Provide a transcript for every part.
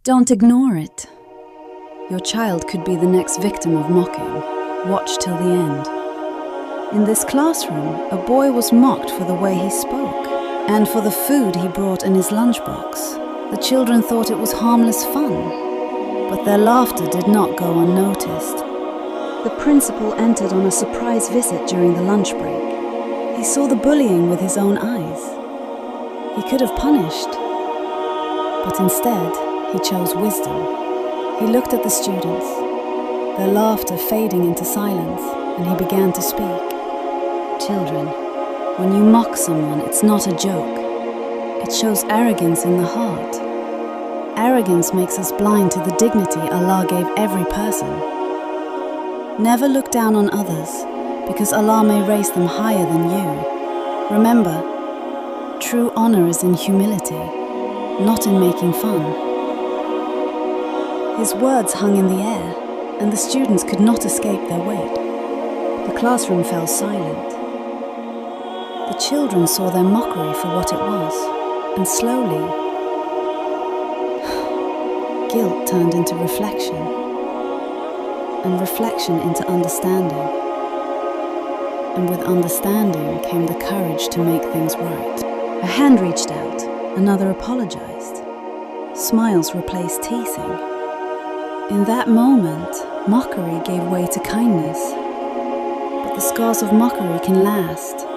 Don't ignore it. Your child could be the next victim of mocking. Watch till the end. In this classroom, a boy was mocked for the way he spoke and for the food he brought in his lunchbox. The children thought it was harmless fun, but their laughter did not go unnoticed. The principal entered on a surprise visit during the lunch break. He saw the bullying with his own eyes. He could have punished, but instead he chose wisdom. He looked at the students, their laughter fading into silence, and he began to speak. Children, when you mock someone, it's not a joke. It shows arrogance in the heart. Arrogance makes us blind to the dignity Allah gave every person. Never look down on others, because Allah may raise them higher than you. Remember, true honor is in humility, not in making fun. His words hung in the air, and the students could not escape their weight. The classroom fell silent. The children saw their mockery for what it was, and slowly, guilt turned into reflection, and reflection into understanding. And with understanding came the courage to make things right. A hand reached out, another apologized. Smiles replaced teasing. In that moment, mockery gave way to kindness. But the scars of mockery can last,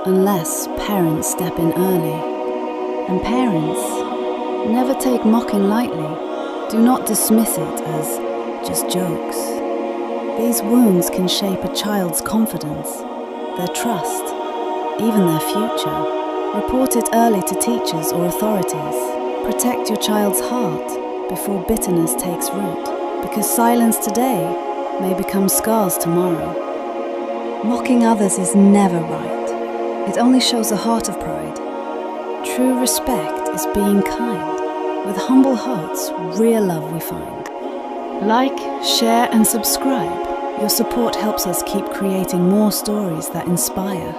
unless parents step in early. And parents, never take mocking lightly. Do not dismiss it as just jokes. These wounds can shape a child's confidence, their trust, even their future. Report it early to teachers or authorities. Protect your child's heart before bitterness takes root, because silence today may become scars tomorrow. Mocking others is never right. It only shows a heart of pride. True respect is being kind. With humble hearts, real love we find. Like, share and subscribe. Your support helps us keep creating more stories that inspire.